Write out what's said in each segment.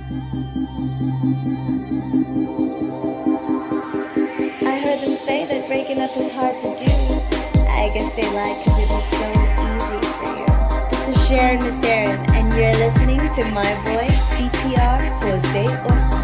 I heard them say that breaking up is hard to do. I guess they lied because it was so easy for you. This is Sharyn Maceren, and you're listening to my boy, CPR Jose Ortiz.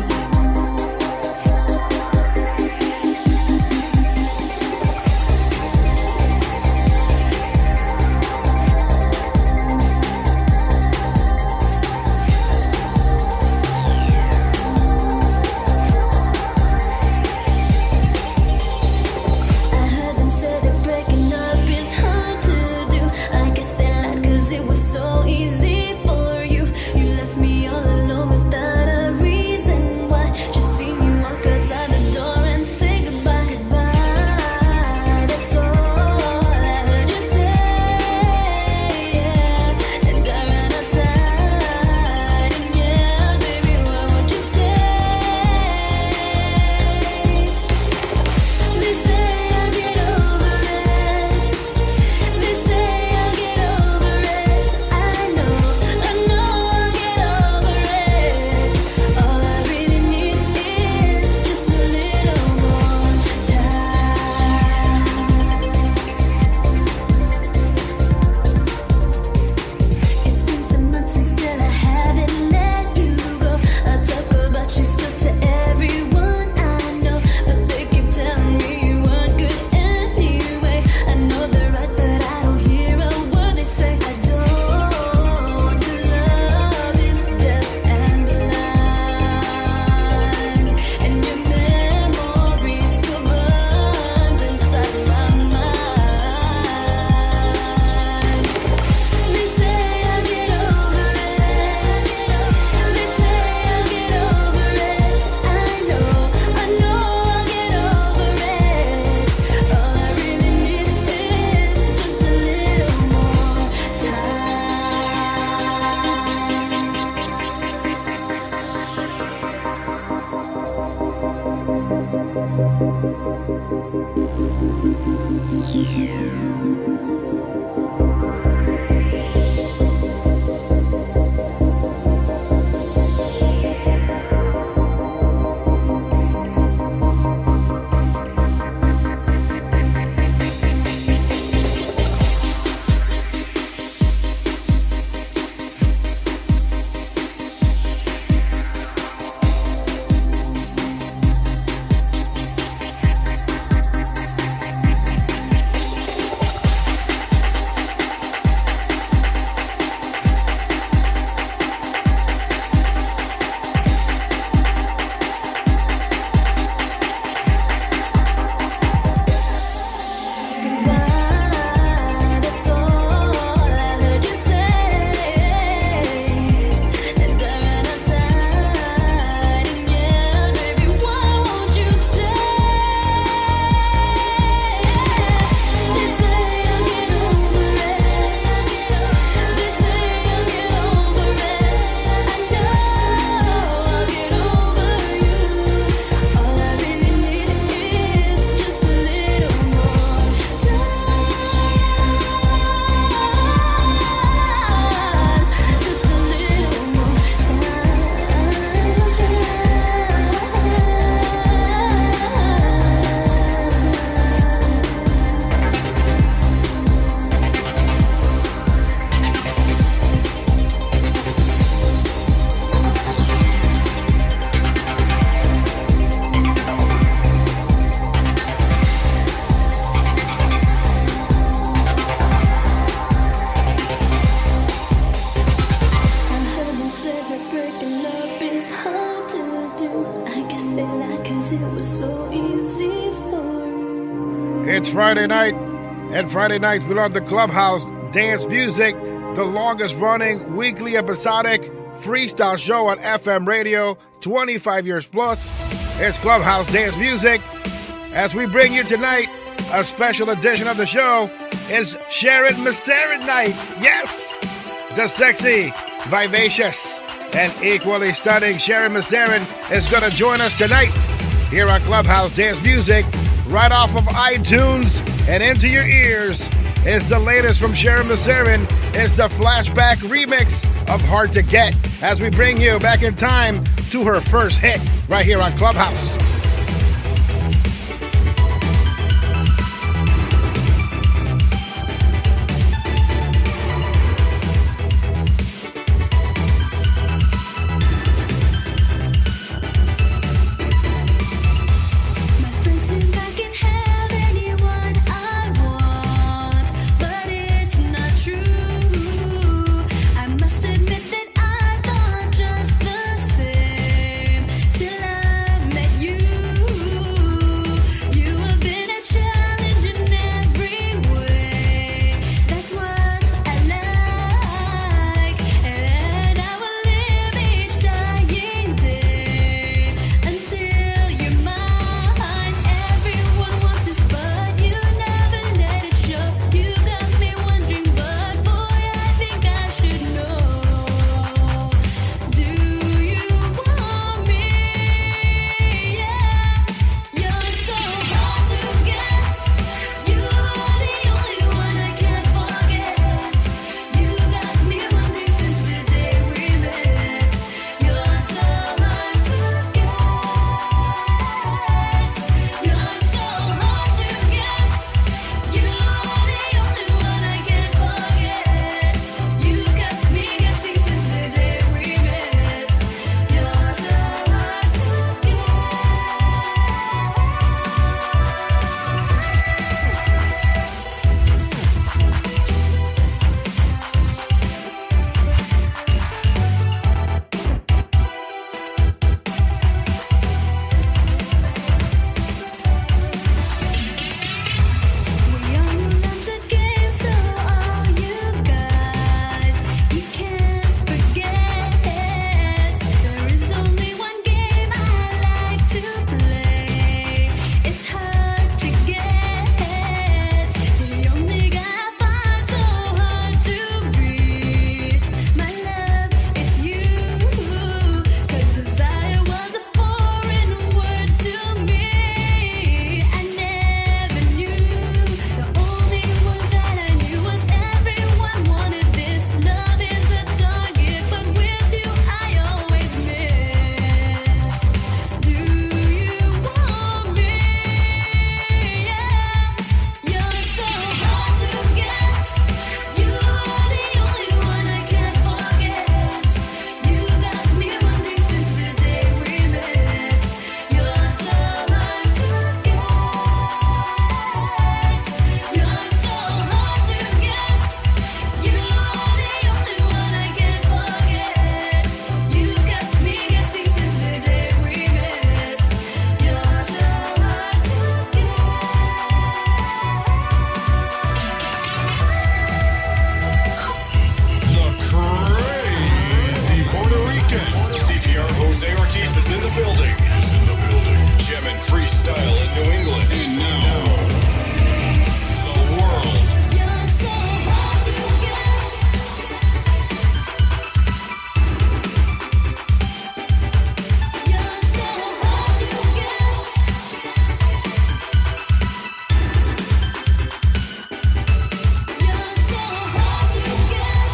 It's Friday night, and Friday nights belong to Clubhouse Dance Music, the longest running weekly episodic freestyle show on FM radio, 25 years plus. It's Clubhouse Dance Music. As we bring you tonight, a special edition of the show is Sharyn Maceren Night. Yes! The sexy, vivacious, and equally stunning Sharyn Maceren is going to join us tonight here on Clubhouse Dance Music, right off of iTunes and into your ears is the latest from Sharyn Maceren. It's the Flashback remix of Hard to Get as we bring you back in time to her first hit right here on Clubhouse. Ortiz is in the building. Jamming freestyle in New England. And now, the world. You're so hard to get. You're so hard to get. You're so hard to get.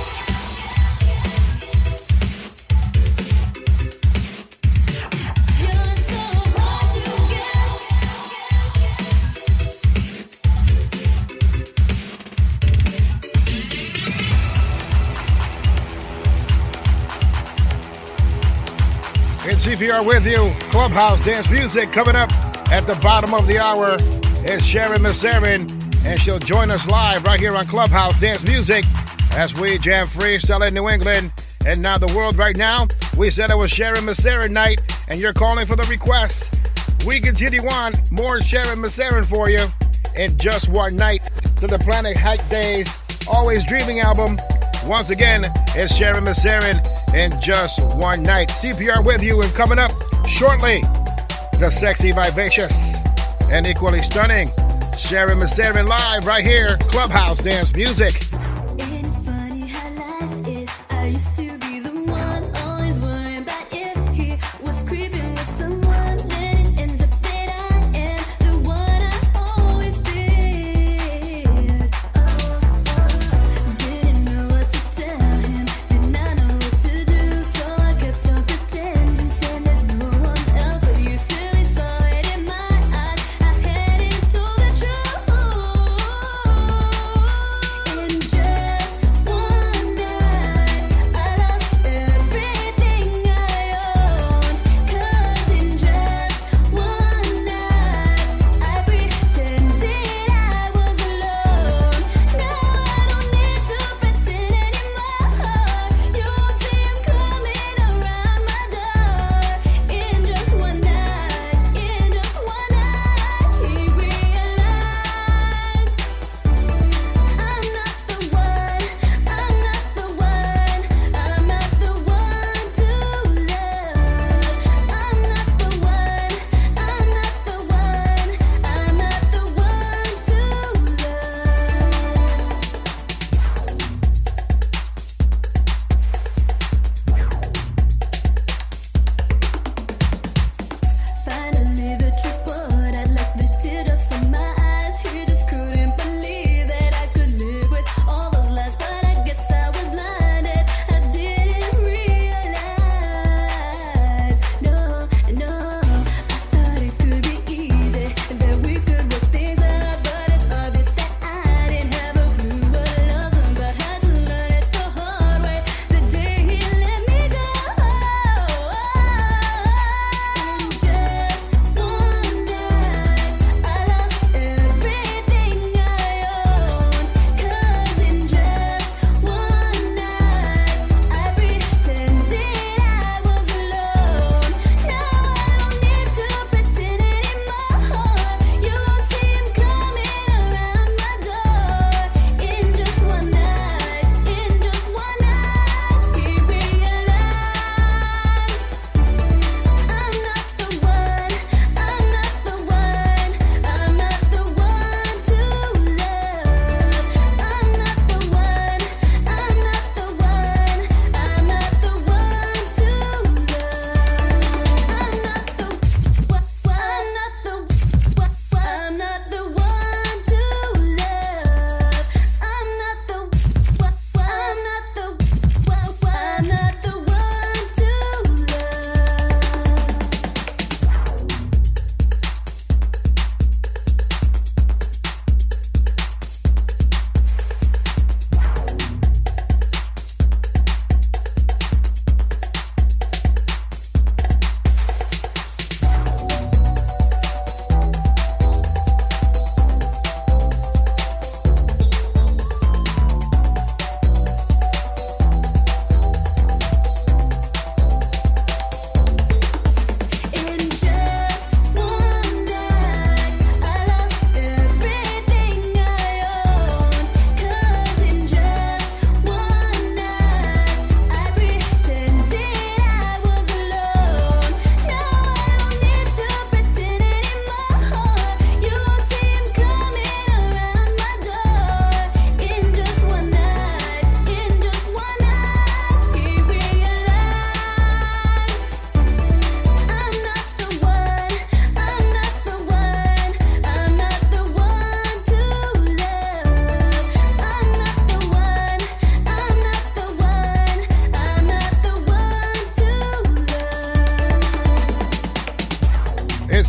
It's CPR with you. Clubhouse dance music coming up at the bottom of the hour. It's Sharyn Maceren, and she'll join us live right here on Clubhouse dance music as we jam freestyle in New England and now the world. Right now, we said it was Sharyn Maceren Night, and you're calling for the requests. We continue on more Sharyn Maceren for you in just one night to the Planet Hike Days Always Dreaming album. Once again, it's Sharyn Maceren in just one night. CPR with you, and coming up shortly, the sexy, vivacious, and equally stunning Sharyn Maceren live right here, Clubhouse dance music. Oh,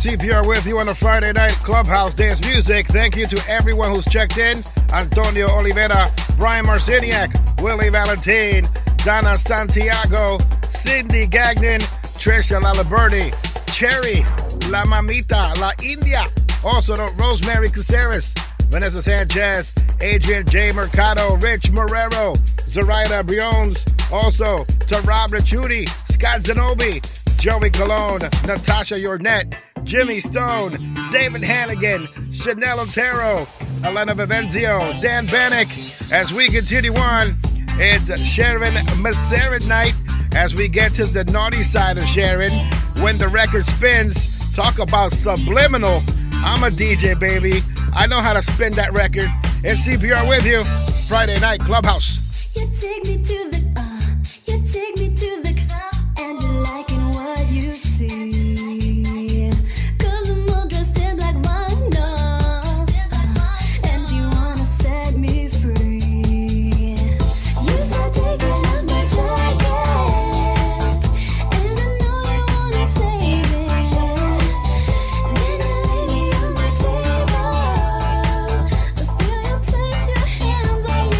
CPR with you on a Friday night Clubhouse Dance Music. Thank you to everyone who's checked in. Antonio Oliveira, Brian Marciniak, Willie Valentin, Donna Santiago, Cindy Gagnon, Trisha Laliberti, Cherry, La Mamita, La India, also to Rosemary Caceres, Vanessa Sanchez, Adrian J. Mercado, Rich Marrero, Zoraida Briones, also to Rob Ricciuti, Scott Zanobi, Joey Colon, Natasha Yornet, Jimmy Stone, David Hannigan, Chanel Otero, Elena Vivenzio, Dan Bannock. As we continue on, it's Sharyn Maceren Night as we get to the naughty side of Sharyn. When the record spins, talk about subliminal. I'm a DJ, baby. I know how to spin that record. It's CPR with you, Friday night Clubhouse. You take me to the club, and you're liking what you see. 'Cause I'm all dressed in black wine, and you wanna set me free. You start taking off my jacket, and I know you wanna play it. Then you lay me on my table. I feel you place your hands on me.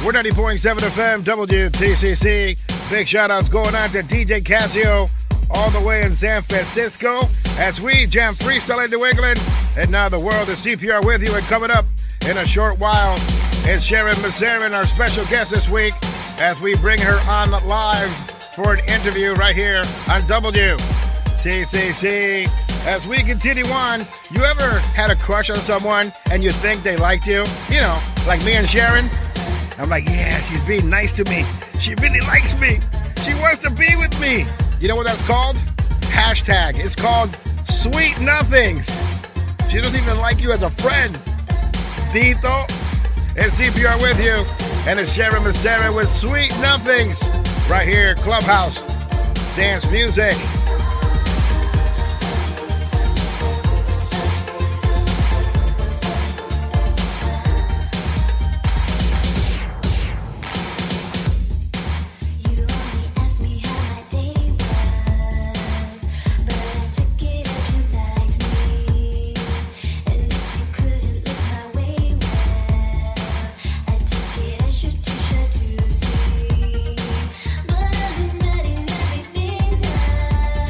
We're 90.7 FM, WTCC. Big shout-outs going on to DJ Casio all the way in San Francisco as we jam freestyle in New England. And now the world is CPR with you. And coming up in a short while is Sharyn Maceren, our special guest this week, as we bring her on live for an interview right here on WTCC. As we continue on, you ever had a crush on someone and you think they liked you? You know, like me and Sharyn. I'm like, yeah, she's being nice to me. She really likes me. She wants to be with me. You know what that's called? Hashtag. It's called Sweet Nothings. She doesn't even like you as a friend. Tito and CPR with you. And it's Sharyn Maceren with Sweet Nothings. Right here, Clubhouse. Dance music. But doesn't matter everything now.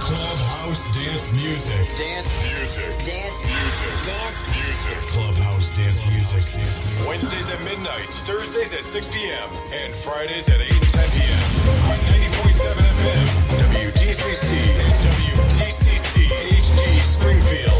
Clubhouse dance music. Dance music. Dance music. Dance music. Clubhouse dance music. Wednesdays at midnight, Thursdays at 6 p.m., and Fridays at 8 and 10 p.m. on 90.7 FM, WTCC and WTCC HG Springfield.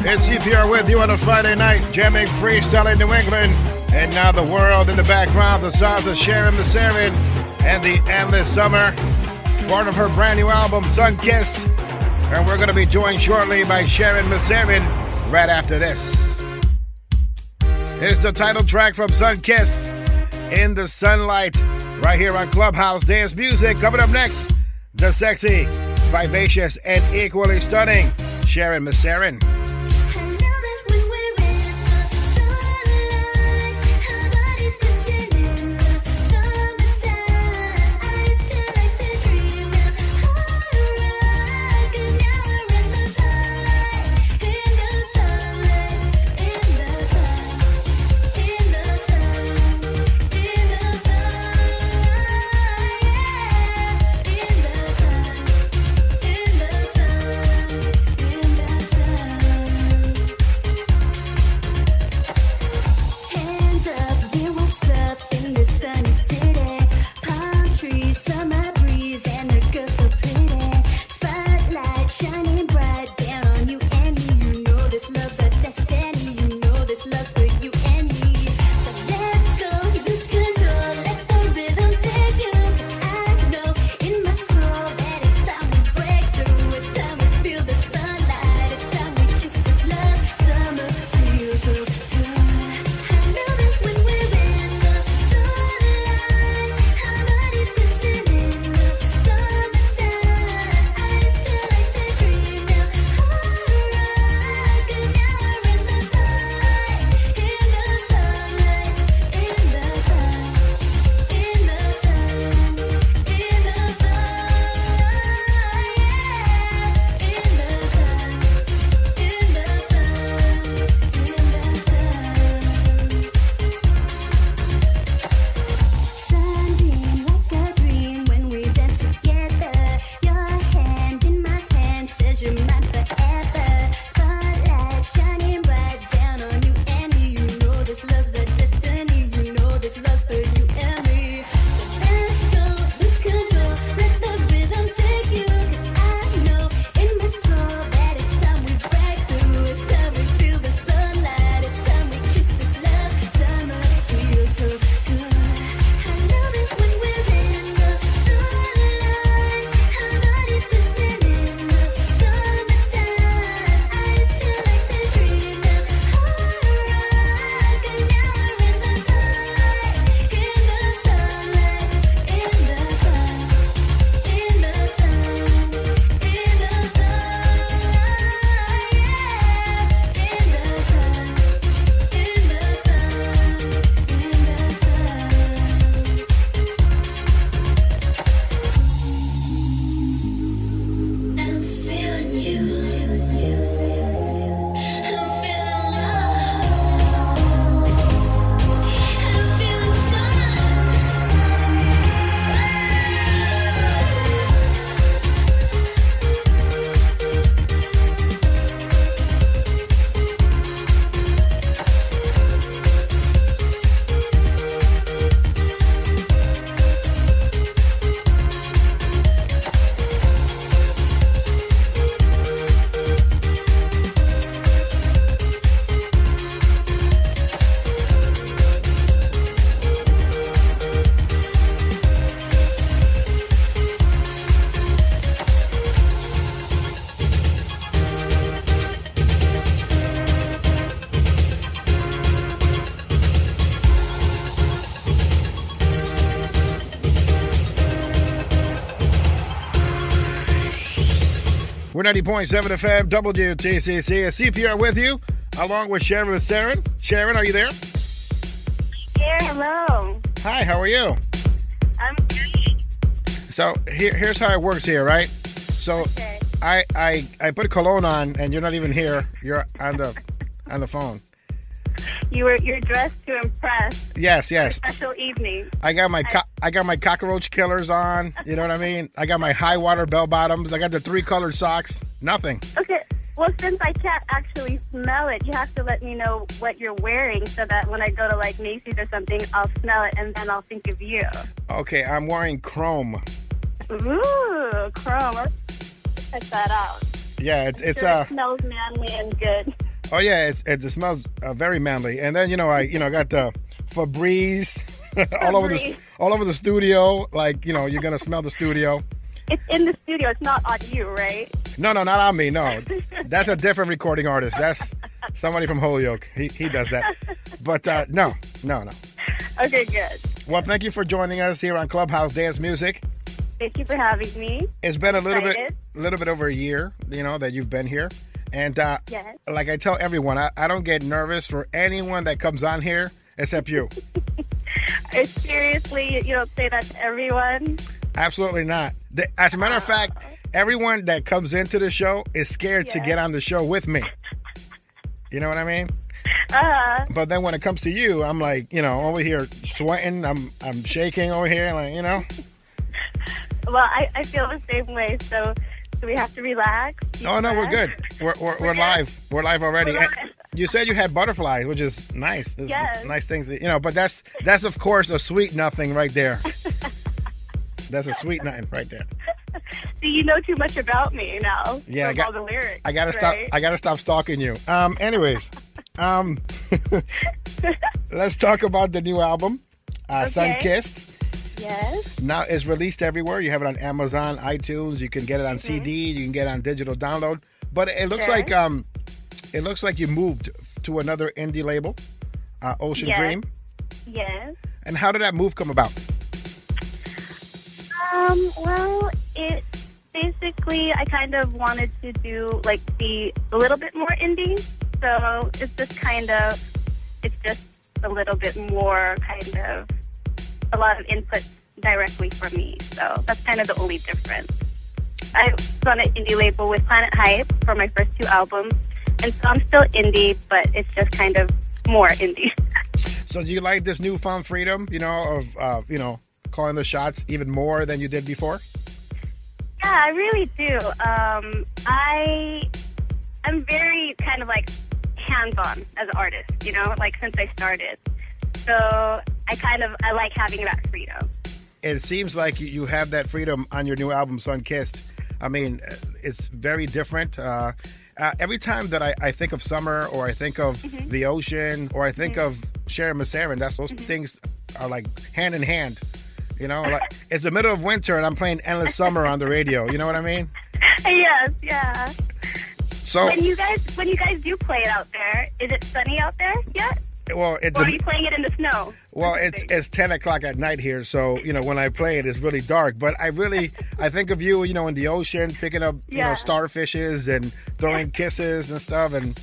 It's CPR with you on a Friday night, jamming freestyle in New England. And now the world in the background, the sounds of Sharyn Maceren and the Endless Summer. Part of her brand new album, SUNKISSED. And we're going to be joined shortly by Sharyn Maceren right after this. Here's the title track from SUNKISSED, In the Sunlight, right here on Clubhouse Dance Music. Coming up next, the sexy, vivacious, and equally stunning Sharyn Maceren. We're 90.7 FM, WTCC, and CPR with you, along with Sharyn Maceren. Sharyn, are you there? Here, hello. Hi, how are you? I'm good. So here's how it works here, right? So Okay. I put cologne on, and you're not even here. You're on the phone. You're dressed to impress. Yes. Special evening. I got my cockroach killers on. You know what I mean? I got my high water bell bottoms. I got the 3-colored socks. Nothing. Okay. Well, since I can't actually smell it, you have to let me know what you're wearing so that when I go to like Macy's or something, I'll smell it and then I'll think of you. Okay, I'm wearing chrome. Ooh, chrome. Check that out. Yeah, it smells manly and good. Oh yeah, it smells very manly. And then I got the Febreze all over the studio. Like you're gonna smell the studio. It's in the studio. It's not on you, right? No, not on me. No, that's a different recording artist. That's somebody from Holyoke. He does that. But no. Okay, good. Well, thank you for joining us here on Clubhouse Dance Music. Thank you for having me. It's been a little Excited. bit over a year, that you've been here. And Yes. like I tell everyone, I don't get nervous for anyone that comes on here except you. Seriously, you don't say that to everyone? Absolutely not. As a matter of fact, everyone that comes into the show is scared to get on the show with me. You know what I mean? But then when it comes to you, I'm like, over here sweating. I'm shaking over here, like. Well, I feel the same way, so do we have to relax? Oh, no, we're good. We're live. We're live already. We're live. You said you had butterflies, which is nice. There's Yes. nice things, but that's of course a sweet nothing right there. That's a sweet nothing right there. See, you know too much about me now. Yeah, from all the lyrics. I gotta right? stop. I gotta stop stalking you. Anyways, let's talk about the new album, SUNKISSED. Yes. Now it's released everywhere. You have it on Amazon, iTunes. You can get it on CD. You can get it on digital download. But it looks like you moved to another indie label, Ocean Dream. Yes. And how did that move come about? Well, it basically, I kind of wanted to do, be a little bit more indie. So it's just a little bit more a lot of input directly from me. So that's kind of the only difference. I was on an indie label with Planet Hype for my first 2 albums. And so I'm still indie, but it's just kind of more indie. So do you like this newfound freedom, of calling the shots even more than you did before? Yeah, I really do. I'm very kind of hands-on as an artist, since I started. So I like having that freedom. It seems like you have that freedom on your new album, SUNKISSED. I mean, it's very different. Every time that I think of summer, or I think of the ocean, or I think of Sharyn Maceren, those things are like hand in hand. It's the middle of winter and I'm playing Endless Summer on the radio. You know what I mean? Yes, yeah. So when you guys do play it out there, is it sunny out there yet? Well, or are you playing it in the snow? Well, it's 10 o'clock at night here, so when I play it, it's really dark. But I think of you, in the ocean, picking up starfishes and throwing kisses and stuff, and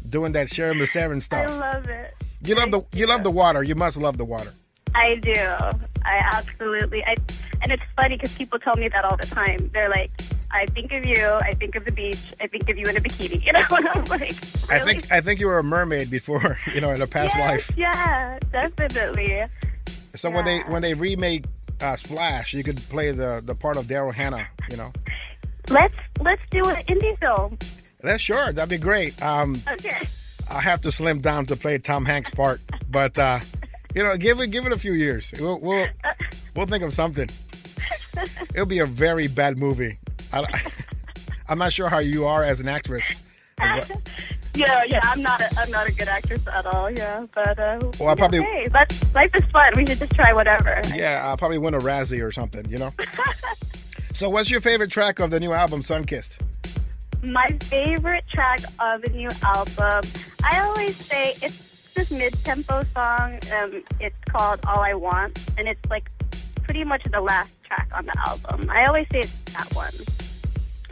doing that Sharyn Maceren stuff. I love it. You love the water. You must love the water. I do. I absolutely. And it's funny because people tell me that all the time. They're like, I think of you. I think of the beach. I think of you in a bikini. And I'm like, really? I think you were a mermaid before, in a past life. Yeah, definitely. So when they remade Splash, you could play the part of Daryl Hannah. Let's do an indie film. That's sure. That'd be great. Okay. I'll have to slim down to play Tom Hanks' part, but give it a few years. We'll think of something. It'll be a very bad movie. I'm not sure how you are as an actress. Yeah, I'm not a good actress at all. Yeah, but well, I probably life is fun. We should just try whatever. Yeah, I'll probably win a Razzie or something. So, what's your favorite track of the new album, SUNKISSED? My favorite track of the new album, I always say it's this mid-tempo song. It's called All I Want, and it's pretty much the last track on the album. I always say it's that one,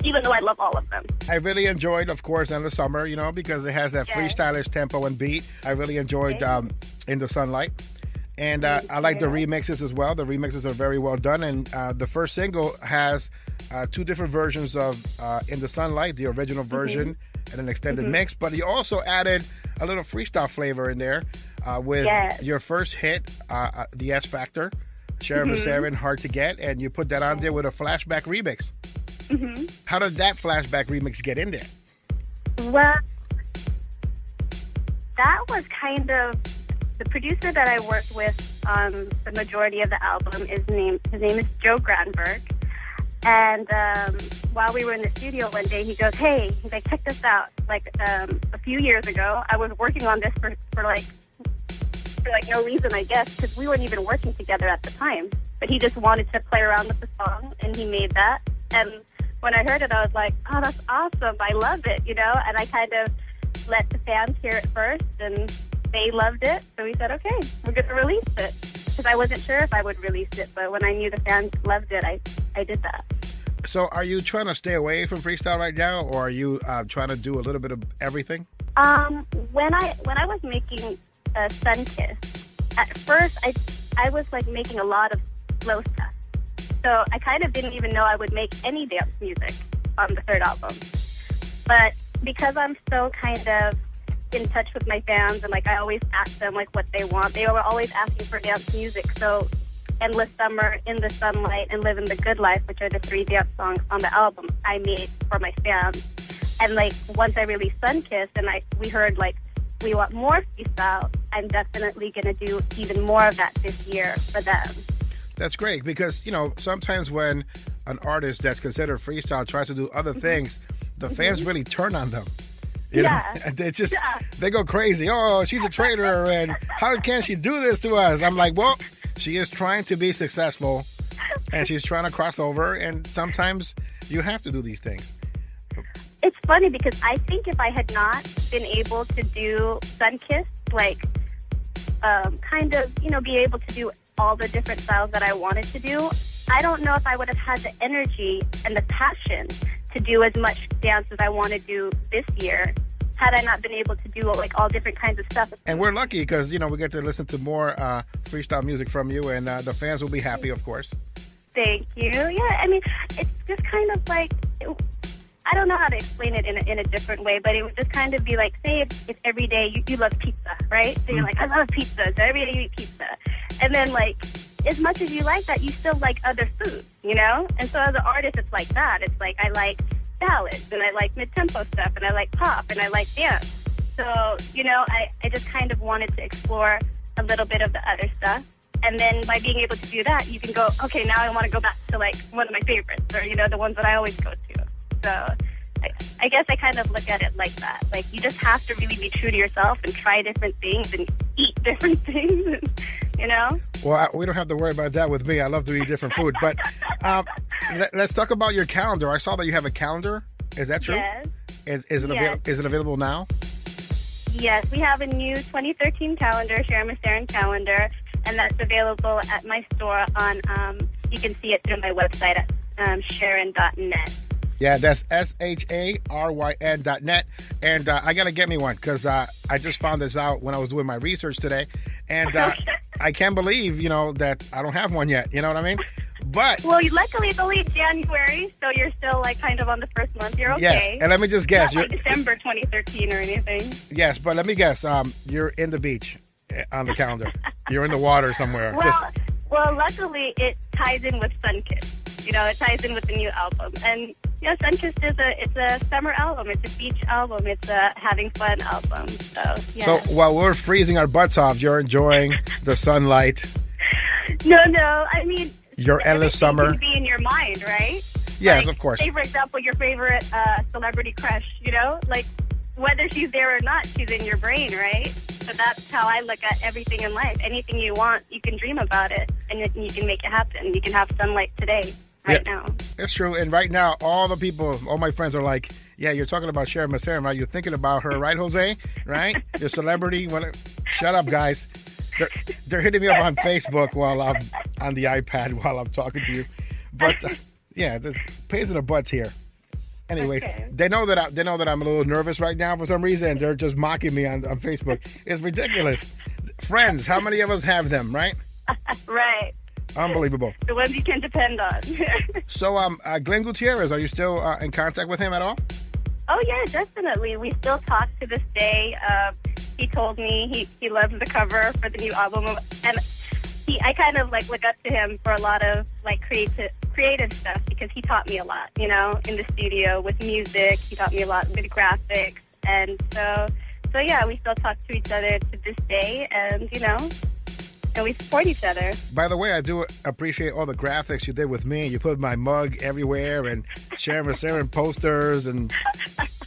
even though I love all of them. I really enjoyed, of course, In the Summer, because it has that freestylish tempo and beat. I really enjoyed In the Sunlight. And I like the remixes as well. The remixes are very well done. And the first single has 2 different versions of In the Sunlight, the original version and an extended mix. But you also added a little freestyle flavor in there with your first hit, The S Factor, Sharyn Maceren, Hard to Get. And you put that on there with a Flashback remix. How did that Flashback remix get in there? Well, that was kind of the producer that I worked with on the majority of the album. His name is Joe Granberg. And while we were in the studio one day, he goes, "Hey," he's like, "check this out. A few years ago, I was working on this for no reason, I guess, because we weren't even working together at the time. But he just wanted to play around with the song, and he made that. And when I heard it, I was like, oh, that's awesome. I love it, you know? And I kind of let the fans hear it first, and they loved it. So we said, okay, we're going to release it. Because I wasn't sure if I would release it, but when I knew the fans loved it, I did that. So are you trying to stay away from freestyle right now, or are you trying to do a little bit of everything? When I was making SUNKISSED, at first I was like making a lot of slow stuff. So I kind of didn't even know I would make any dance music on the third album. But because I'm so kind of in touch with my fans, and like I always ask them like what they want, they were always asking for dance music. So Endless Summer, In the Sunlight, and Living the Good Life, which are the 3 dance songs on the album, I made for my fans. And like once I released SUNKISSED, and we heard like we want more freestyle, I'm definitely going to do even more of that this year for them. That's great, because you know sometimes when an artist that's considered freestyle tries to do other things, the fans really turn on them. You know, they just they go crazy. Oh, she's a traitor, and how can she do this to us? I'm like, well, she is trying to be successful, and she's trying to cross over, and sometimes you have to do these things. It's funny because I think if I had not been able to do SUNKISSED, like kind of, you know, be able to do all the different styles that I wanted to do, I don't know if I would have had the energy and the passion to do as much dance as I want to do this year had I not been able to do like all different kinds of stuff. And we're lucky because, you know, we get to listen to more freestyle music from you, and the fans will be happy, of course. Thank you. Yeah, I mean, it's just kind of like, I don't know how to explain it in a different way, but it would just kind of be like, say if every day you love pizza, right? So you're like, I love pizza, so every day you eat pizza. And then like, as much as you like that, you still like other foods, you know? And so as an artist, it's like that. It's like, I like ballads, and I like mid-tempo stuff, and I like pop, and I like dance. So, you know, I just kind of wanted to explore a little bit of the other stuff. And then by being able to do that, you can go, okay, now I want to go back to like one of my favorites, or, you know, the ones that I always go to. So I guess I kind of look at it like that. Like, you just have to really be true to yourself and try different things and eat different things, you know? Well, we don't have to worry about that with me. I love to eat different food. But let's talk about your calendar. I saw that you have a calendar. Is that true? Yes. Is it available now? Yes, we have a new 2013 calendar, Sharyn Maceren calendar, and that's available at my store on, you can see it through my website at Sharyn.net. Yeah, that's SHARYN.net. And I got to get me one because I just found this out when I was doing my research today. And I can't believe, you know, that I don't have one yet. You know what I mean? But well, luckily it's only January, so you're still like kind of on the first month. You're okay. Yes, and let me just guess. Not like December 2013 or anything. Yes, but let me guess. You're in the beach on the calendar. You're in the water somewhere. Well, luckily it ties in with SUNKISSED. You know, it ties in with the new album. And, you know, SUNKISSED it's a summer album. It's a beach album. It's a having fun album. So, yeah. So while we're freezing our butts off, you're enjoying the sunlight. No. I mean, your endless summer. Can be in your mind, right? Yes, like, of course. Say, for example, your favorite celebrity crush, you know? Like, whether she's there or not, she's in your brain, right? So that's how I look at everything in life. Anything you want, you can dream about it, and you can make it happen. You can have sunlight today. Right now. It's true. And right now, all my friends are like, yeah, you're talking about Sharyn Maceren, right? You're thinking about her, right, Jose? Right? Your celebrity. Shut up, guys. They're hitting me up on Facebook while I'm on the iPad while I'm talking to you. But, yeah, there's pays in the butts here. Anyways, okay. They know that I'm a little nervous right now for some reason. They're just mocking me on Facebook. It's ridiculous. Friends, how many of us have them, right? Right. Unbelievable. The ones you can depend on. So, Glenn Gutierrez, are you still in contact with him at all? Oh, yeah, definitely. We still talk to this day. He told me he loves the cover for the new album. And I kind of, like, look up to him for a lot of, like, creative stuff because he taught me a lot, you know, in the studio with music. He taught me a lot with graphics. And so yeah, we still talk to each other to this day. And, you know, and we support each other. By the way, I do appreciate all the graphics you did with me. You put my mug everywhere and Sharyn Maceren posters and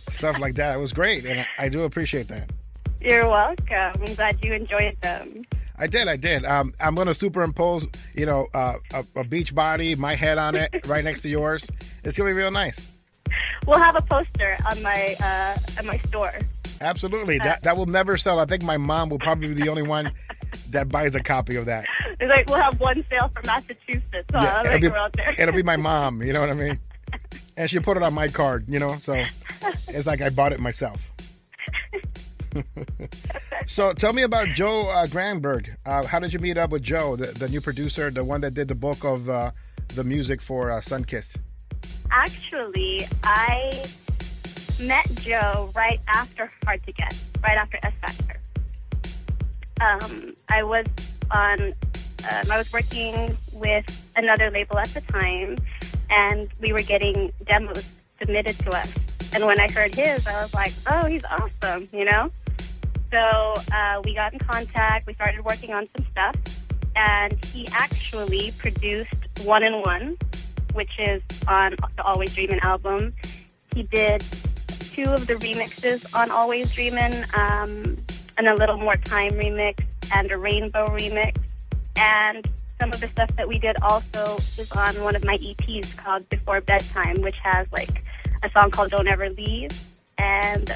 stuff like that. It was great, and I do appreciate that. You're welcome. I'm glad you enjoyed them. I did. I'm going to superimpose, a beach body, my head on it, right next to yours. It's going to be real nice. We'll have a poster on my store. Absolutely. That will never sell. I think my mom will probably be the only one that buys a copy of that. It's like we'll have one sale for Massachusetts. Yeah, we're out there. It'll be my mom, you know what I mean? And she'll put it on my card, so it's like I bought it myself. So tell me about Joe Granberg. How did you meet up with Joe, the new producer, the one that did the bulk of the music for SUNKISSED? Actually, I met Joe right after Hard to Get, right after S Factor. I was working with another label at the time, and we were getting demos submitted to us. And when I heard his, I was like, oh, he's awesome, So we got in contact. We started working on some stuff, and he actually produced One and One, which is on the Always Dreamin' album. He did 2 of the remixes on Always Dreamin', and a Little More Time remix and a Rainbow remix. And some of the stuff that we did also is on one of my EPs called Before Bedtime, which has a song called Don't Ever Leave, and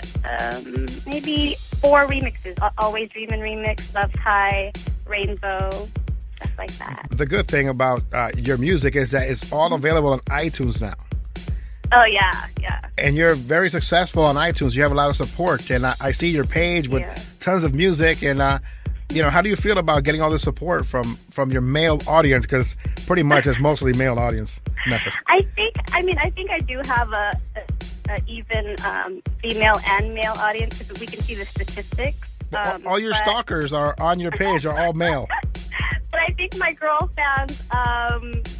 maybe 4 remixes. Always Dreamin' remix, Love High, Rainbow, stuff like that. The good thing about your music is that it's all available on iTunes now. Oh, yeah. And you're very successful on iTunes. You have a lot of support. And I see your page with tons of music. And, how do you feel about getting all the support from your male audience? Because pretty much it's mostly male audience. Memphis. I think I do have a even female and male audience, because we can see the statistics. All your stalkers are on your page are all male. But I think my girl fans,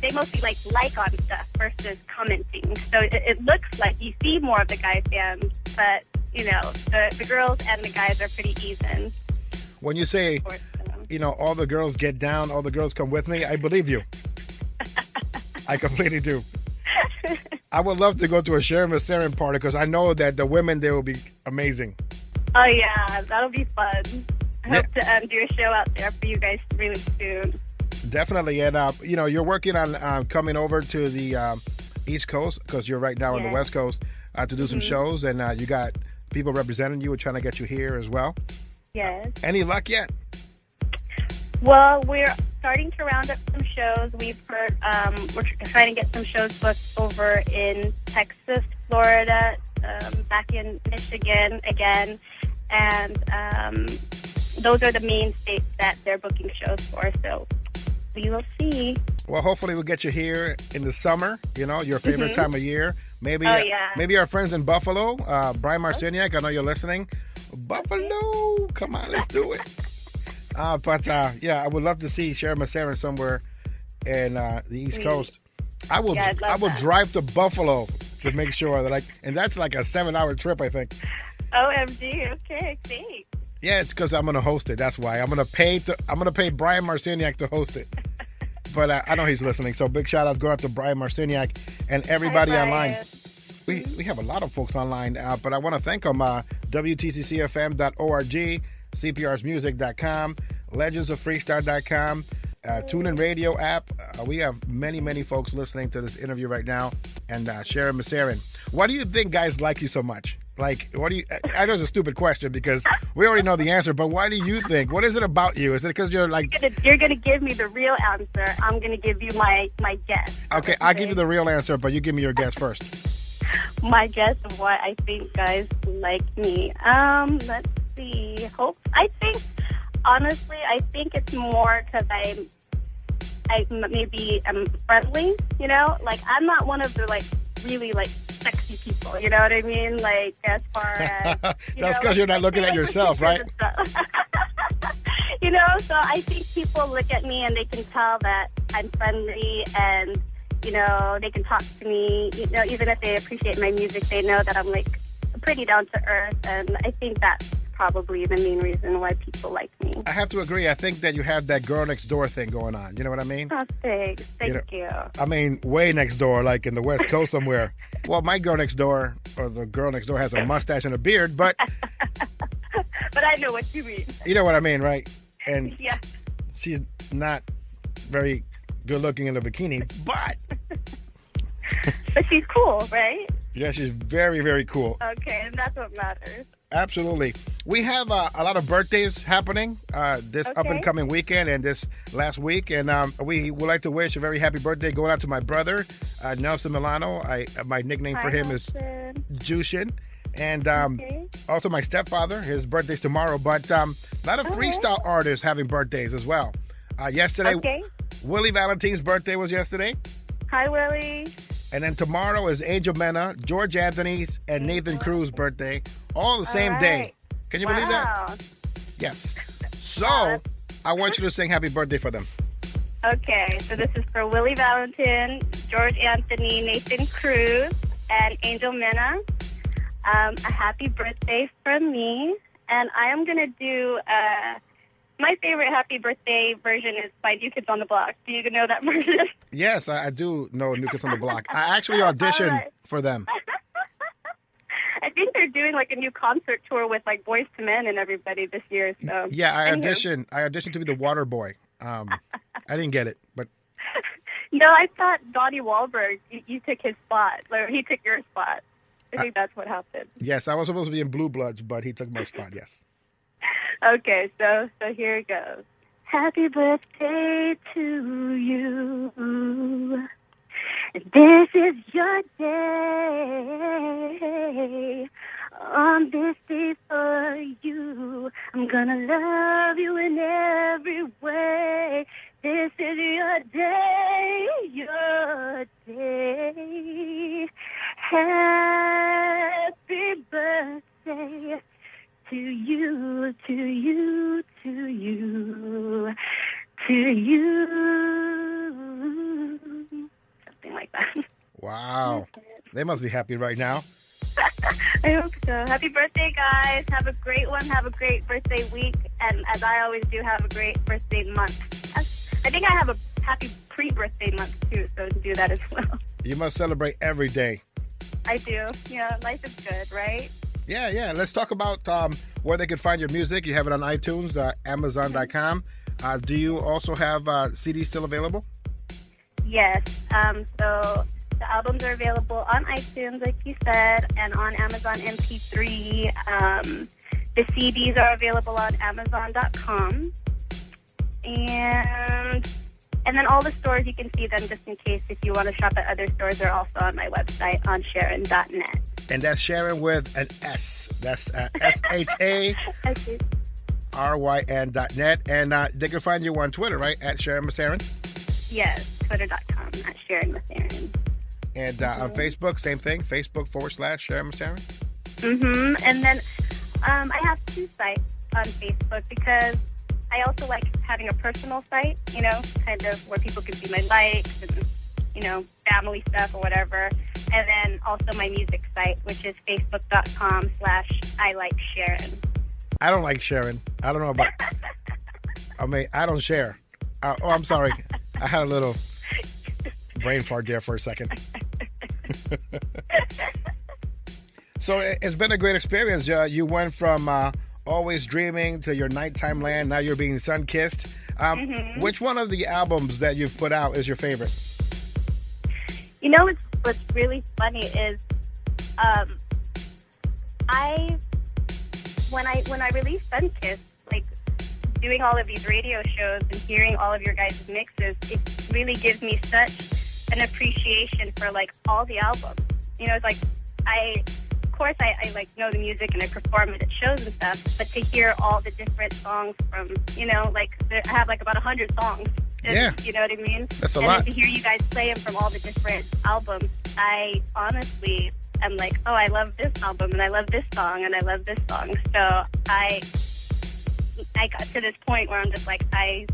they mostly like on stuff versus commenting. So it looks like you see more of the guy fans, but the girls and the guys are pretty even. When you say, all the girls get down, all the girls come with me, I believe you. I completely do. I would love to go to a Sharyn Maceren party, because I know that the women there will be amazing. Oh, yeah, that'll be fun. I hope to do a show out there for you guys really soon. Definitely. And, you're working on coming over to the East Coast, because you're right now on the West Coast, to do some shows. And you got people representing you and trying to get you here as well. Yes. Any luck yet? Well, we're starting to round up some shows. We've heard we're trying to get some shows booked over in Texas, Florida, back in Michigan again. And those are the main states that they're booking shows for. So we will see. Well, hopefully we'll get you here in the summer, your favorite time of year. Maybe maybe our friends in Buffalo, Brian Marciniak, I know you're listening. Buffalo, come on, let's do it. But I would love to see Sharyn Maceren somewhere in the East Coast. I will drive to Buffalo to make sure that and that's like a 7-hour trip, I think. OMG, okay, thanks. Yeah, it's because I'm going to host it. That's why I'm going to pay Brian Marciniak to host it. But I know he's listening, so big shout out going out to Brian Marciniak and everybody online. We have a lot of folks online, but I want to thank them. WTCCFM.org, CPRsmusic.com, LegendsOfFreestyle.com, TuneIn Radio app. We have many, many folks listening to this interview right now. And Sharyn Maceren, why do you think guys like you so much? What do you? I know it's a stupid question because we already know the answer, but why do you think? What is it about you? Is it because you're You're gonna give me the real answer. I'm gonna give you my guess. Okay, I'll give you the real answer, but you give me your guess first. My guess of why I think guys like me. Let's see. Honestly, I think it's more because I maybe am friendly. I'm not one of the really sexy people, you know what I mean? As far as that's because you're not looking at yourself, right? So I think people look at me and they can tell that I'm friendly and they can talk to me, even if they appreciate my music, they know that I'm pretty down to earth, and I think that's probably the main reason why people like me. I have to agree. I think that you have that girl next door thing going on. You know what I mean? Oh, thanks. Thank you. I mean, way next door, like in the West Coast somewhere. Well, my girl next door, or the girl next door, has a mustache and a beard, but... But I know what you mean. You know what I mean, right? And yeah. she's not very good looking in a bikini, but But she's cool, right? yeah, she's very, very cool. Okay, and that's what matters. Absolutely. We have a lot of birthdays happening this up and coming weekend and this last week. And we would like to wish a very happy birthday going out to my brother, Nelson Milano. My nickname for him is Jushin. And also my stepfather, his birthday's tomorrow. But a lot of freestyle artists having birthdays as well. Yesterday, Willie Valentine's birthday was yesterday. Hi, Willie. And then tomorrow is Angel Mena, George Anthony's, and Nathan Cruz's birthday. All the same day. Can you believe that? Yes. So, I want you to sing happy birthday for them. Okay, so this is for Willie Valentine, George Anthony, Nathan Cruz, and Angel Mena. A happy birthday from me. And I am going to do... my favorite happy birthday version is by New Kids on the Block. Do you know that version? Yes, I do know New Kids on the Block. I actually auditioned for them. I think they're doing like a new concert tour with like Boys to Men and everybody this year. So yeah, I auditioned to be the water boy. I didn't get it, but no, I thought Donnie Wahlberg. You took his spot. Like, he took your spot. I think that's what happened. Yes, I was supposed to be in Blue Bloods, but he took my spot. Yes. Okay, so here it goes. Happy birthday to you. This is your day. On this day for you, I'm gonna love you in every way. This is your day, your day. Happy birthday to you, to you, to you, to you. Something like that. Wow. They must be happy right now. I hope so. Happy birthday, guys. Have a great one. Have a great birthday week. And as I always do, have a great birthday month. I think I have a happy pre-birthday month, too, so do that as well. You must celebrate every day. I do. Yeah, life is good, right? Yeah. Let's talk about where they can find your music. You have it on iTunes, Amazon.com. Do you also have CDs still available? Yes. So the albums are available on iTunes, like you said, and on Amazon MP3. The CDs are available on Amazon.com. And then all the stores, you can see them just in case if you want to shop at other stores. They're also on my website on Sharyn.net. And that's Sharyn with an S. That's SHARYN.net. And they can find you on Twitter, right? At Sharyn Maceren? Yes, Twitter.com at Sharyn Maceren. And on Facebook, same thing. Facebook.com/Sharyn Maceren. Mm-hmm. And then I have two sites on Facebook because I also like having a personal site, kind of where people can see my likes and, family stuff or whatever. And then also my music site, which is Facebook.com/ILikeSharyn. I don't like Sharyn. I don't know about... I don't share. I'm sorry. I had a little brain fart there for a second. So it's been a great experience. You went from always dreaming to your nighttime land. Now you're being sun-kissed. Which one of the albums that you've put out is your favorite? What's really funny is when I released Sunkissed, like doing all of these radio shows and hearing all of your guys' mixes, it really gives me such an appreciation for like all the albums. It's like I like know the music and I perform it at shows and stuff, but to hear all the different songs from, I have like about 100 songs. Yeah. You know what I mean? That's a lot. lot. And to hear you guys play them from all the different albums, I honestly am like, oh, I love this album and I love this song and I love this song. So I got to this point where I'm just like, I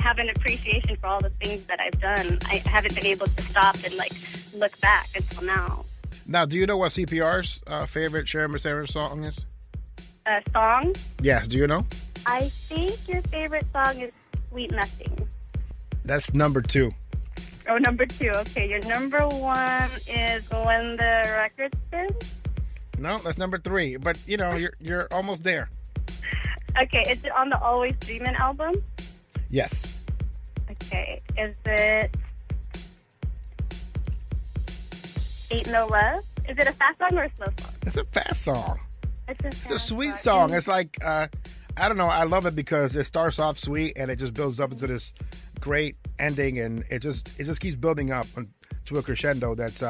have an appreciation for all the things that I've done. I haven't been able to stop and like look back until now. Now, do you know what CPR's favorite Sharyn Maceren song is? Song? Yes, do you know? I think your favorite song is Sweet Nothing. That's number 2. Oh, number 2. Okay, your number 1 is When the Record Spins? No, that's number 3. But, you're almost there. Okay, is it on the Always Dreamin' album? Yes. Okay. Is it Ain't No Love? Is it a fast song or a slow song? It's a fast song. It's a sweet song. It's like, I don't know. I love it because it starts off sweet and it just builds up into this great ending, and it just keeps building up to a crescendo that's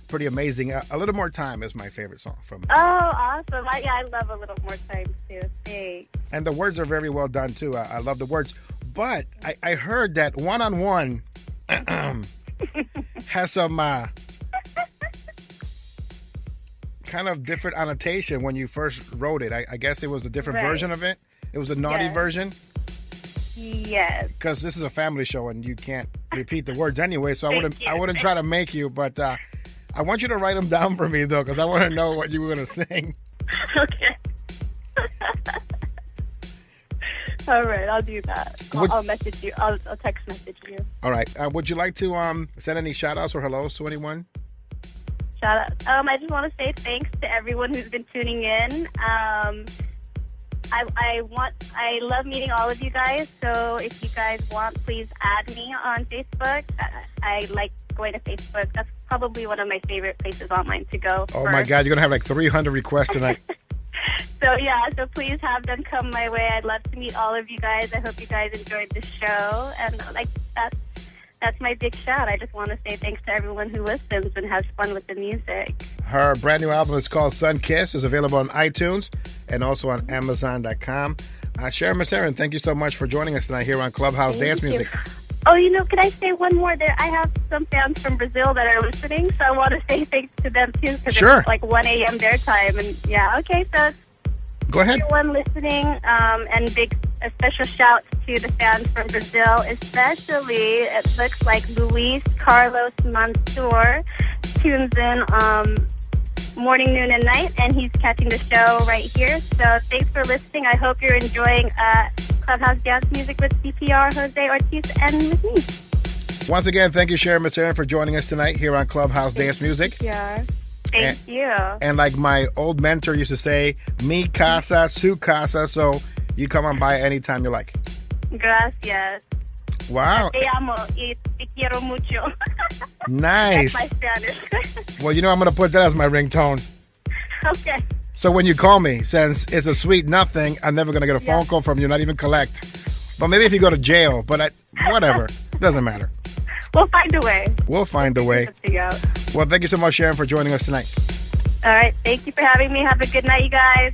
pretty amazing. A Little More Time is my favorite song from. Oh, awesome! I love A Little More Time too. Thanks. And the words are very well done too. I love the words, but I heard that One on One has some kind of different annotation when you first wrote it. I guess it was a different version of it. It was a naughty version. Yes. Because this is a family show and you can't repeat the words anyway, so I wouldn't try to make you. But I want you to write them down for me though, because I want to know what you were going to sing. Okay. All right, I'll do that. I'll message you. I'll text message you. All right. Would you like to send any shout outs or hellos to anyone? Shout out. I just want to say thanks to everyone who's been tuning in. I love meeting all of you guys. So if you guys want, please add me on Facebook. I like going to Facebook. That's probably one of my favorite places online to go. Oh my God, you're gonna have like 300 requests tonight. So please have them come my way. I'd love to meet all of you guys. I hope you guys enjoyed the show, and that's my big shout. I just want to say thanks to everyone who listens and has fun with the music. Her brand new album is called SUNKISSED. It's available on iTunes and also on Amazon.com. Sharyn Maceren, thank you so much for joining us tonight here on Clubhouse Dance Music. Oh, can I say one more? There, I have some fans from Brazil that are listening, so I want to say thanks to them too, because it's like 1 a.m. their time. And okay, so go ahead. Everyone listening, and a special shout to the fans from Brazil, especially it looks like Luis Carlos Mansour tunes in morning, noon, and night, and he's catching the show right here. So thanks for listening. I hope you're enjoying Clubhouse Dance Music with CPR, Jose Ortiz, and with me. Once again, thank you, Sharyn Maceren, for joining us tonight here on Clubhouse Dance Music. Yeah. Thank you. And like my old mentor used to say, mi casa, su casa, so you come on by anytime you like. Gracias. Wow. Te amo y te quiero mucho. Nice. That's my Spanish. Well, I'm going to put that as my ringtone. Okay. So when you call me, since it's a sweet nothing, I'm never going to get a phone call from you, not even collect. But maybe if you go to jail, but whatever. Doesn't matter. We'll find a way. We'll find a way. Well, thank you so much, Sharyn, for joining us tonight. All right. Thank you for having me. Have a good night, you guys.